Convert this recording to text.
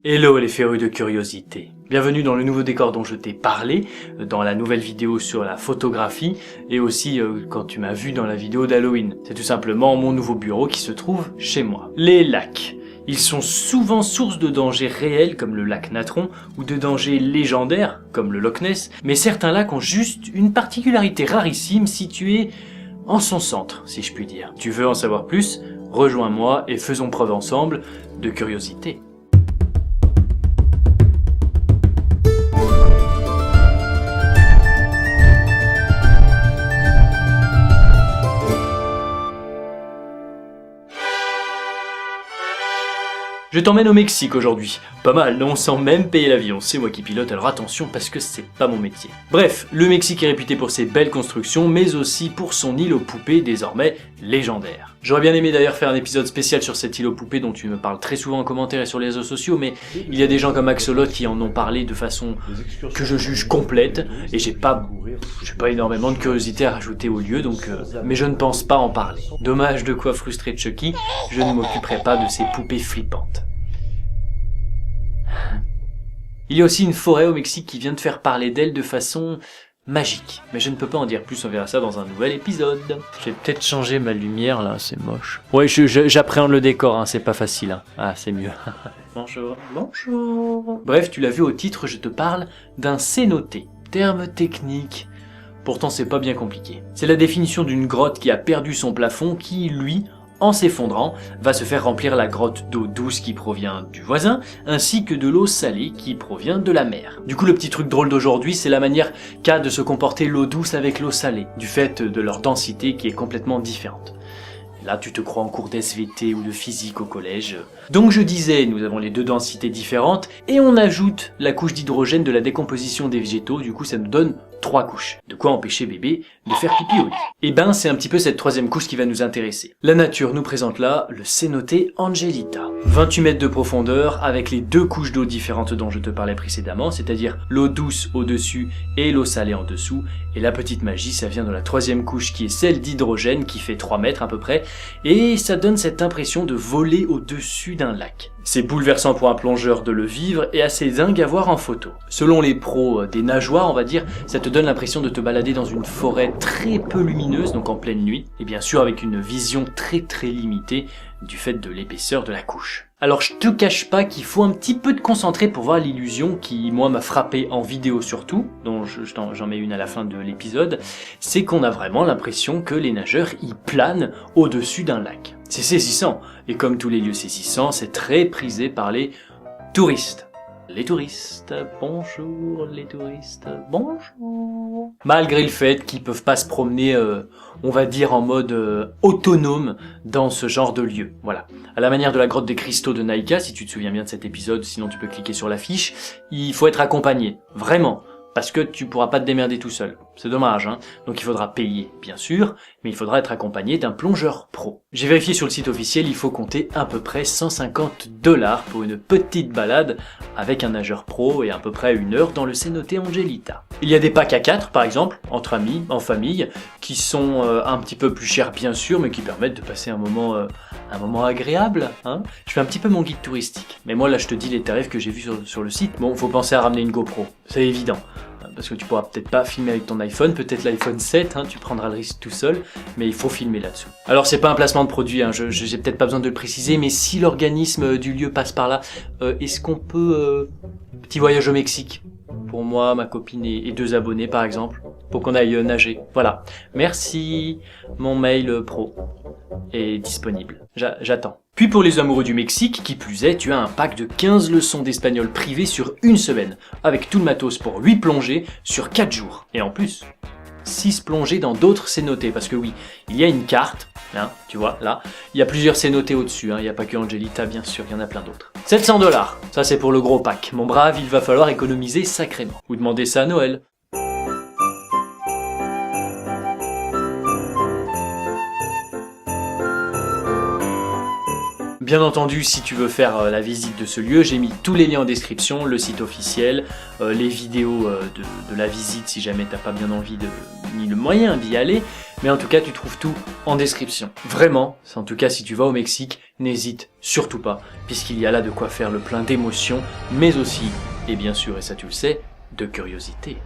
Hello les férus de curiosité. Bienvenue dans le nouveau décor dont je t'ai parlé, dans la nouvelle vidéo sur la photographie, et aussi quand tu m'as vu dans la vidéo d'Halloween. C'est tout simplement mon nouveau bureau qui se trouve chez moi. Les lacs. Ils sont souvent source de dangers réels comme le lac Natron, ou de dangers légendaires comme le Loch Ness, mais certains lacs ont juste une particularité rarissime située en son centre, si je puis dire. Tu veux en savoir plus? Rejoins-moi et faisons preuve ensemble de curiosité. Je t'emmène au Mexique aujourd'hui. Pas mal, non? Sans même payer l'avion. C'est moi qui pilote, alors attention parce que c'est pas mon métier. Bref, le Mexique est réputé pour ses belles constructions, mais aussi pour son île aux poupées désormais légendaire. J'aurais bien aimé d'ailleurs faire un épisode spécial sur cette île aux poupées dont tu me parles très souvent en commentaire et sur les réseaux sociaux, mais il y a des gens comme Axolot qui en ont parlé de façon que je juge complète, et j'ai pas énormément de curiosité à rajouter au lieu, donc mais je ne pense pas en parler. Dommage de quoi frustrer Chucky, je ne m'occuperai pas de ces poupées flippantes. Il y a aussi une forêt au Mexique qui vient de faire parler d'elle de façon magique. Mais je ne peux pas en dire plus, on verra ça dans un nouvel épisode. J'ai peut-être changé ma lumière là, c'est moche. Ouais, j'appréhende le décor, hein, c'est pas facile. Hein. Ah, c'est mieux. Bonjour. Bonjour. Bref, tu l'as vu au titre, je te parle d'un cénote. Terme technique. Pourtant, c'est pas bien compliqué. C'est la définition d'une grotte qui a perdu son plafond qui, lui, en s'effondrant, va se faire remplir la grotte d'eau douce qui provient du voisin, ainsi que de l'eau salée qui provient de la mer. Du coup, le petit truc drôle d'aujourd'hui, c'est la manière qu'a de se comporter l'eau douce avec l'eau salée, du fait de leur densité qui est complètement différente. Là, tu te crois en cours d'SVT ou de physique au collège. Donc je disais, nous avons les deux densités différentes, et on ajoute la couche d'hydrogène de la décomposition des végétaux, du coup ça nous donne 3 couches. De quoi empêcher bébé de faire pipi au lit. Et ben c'est un petit peu cette troisième couche qui va nous intéresser. La nature nous présente là le cénote Angelita. 28 mètres de profondeur avec les deux couches d'eau différentes dont je te parlais précédemment, c'est-à-dire l'eau douce au-dessus et l'eau salée en dessous. Et la petite magie, ça vient de la troisième couche qui est celle d'hydrogène qui fait 3 mètres à peu près. Et ça donne cette impression de voler au-dessus d'un lac. C'est bouleversant pour un plongeur de le vivre et assez dingue à voir en photo. Selon les pros des nageoires, on va dire, ça te donne l'impression de te balader dans une forêt très peu lumineuse, donc en pleine nuit, et bien sûr avec une vision très limitée du fait de l'épaisseur de la couche. Alors je te cache pas qu'il faut un petit peu te concentrer pour voir l'illusion qui, moi, m'a frappé en vidéo surtout, dont j'en mets une à la fin de l'épisode, c'est qu'on a vraiment l'impression que les nageurs y planent au-dessus d'un lac. C'est saisissant, et comme tous les lieux saisissants, c'est très prisé par les touristes. Les touristes, bonjour les touristes, bonjour. Malgré le fait qu'ils peuvent pas se promener, on va dire en mode autonome dans ce genre de lieu. Voilà. À la manière de la grotte des cristaux de Naïka, si tu te souviens bien de cet épisode, sinon tu peux cliquer sur l'affiche, il faut être accompagné, vraiment. Parce que tu pourras pas te démerder tout seul. C'est dommage, hein. Donc il faudra payer, bien sûr, mais il faudra être accompagné d'un plongeur pro. J'ai vérifié sur le site officiel, il faut compter à peu près 150 $ pour une petite balade avec un nageur pro et à peu près 1 heure dans le cénote Angelita. Il y a des packs à 4, par exemple, entre amis, en famille, qui sont un petit peu plus chers, bien sûr, mais qui permettent de passer un moment agréable, hein. Je fais un petit peu mon guide touristique. Mais moi, là, je te dis les tarifs que j'ai vus sur le site. Bon, faut penser à ramener une GoPro, c'est évident. Parce que tu pourras peut-être pas filmer avec ton iPhone, peut-être l'iPhone 7, hein, tu prendras le risque tout seul, mais il faut filmer là-dessous. Alors c'est pas un placement de produit, hein, j'ai peut-être pas besoin de le préciser, mais si l'organisme du lieu passe par là, est-ce qu'on peut... petit voyage au Mexique pour moi, ma copine et 2 abonnés par exemple, pour qu'on aille nager. Voilà. Merci, mon mail pro est disponible. J'attends. Puis pour les amoureux du Mexique, qui plus est, tu as un pack de 15 leçons d'espagnol privées sur 1 semaine, avec tout le matos pour 8 plongées sur 4 jours. Et en plus, 6 plongées dans d'autres cénotes, parce que oui, il y a une carte, hein, tu vois, là, il y a plusieurs cénotes au-dessus, hein, il n'y a pas que Angelita, bien sûr, il y en a plein d'autres. 700 $, ça c'est pour le gros pack. Mon brave, il va falloir économiser sacrément. Ou demander ça à Noël. Bien entendu, si tu veux faire la visite de ce lieu, j'ai mis tous les liens en description, le site officiel, les vidéos de la visite si jamais t'as pas bien envie ni le moyen d'y aller, mais en tout cas tu trouves tout en description. Vraiment, en tout cas si tu vas au Mexique, n'hésite surtout pas, puisqu'il y a là de quoi faire le plein d'émotions, mais aussi, et bien sûr, et ça tu le sais, de curiosité.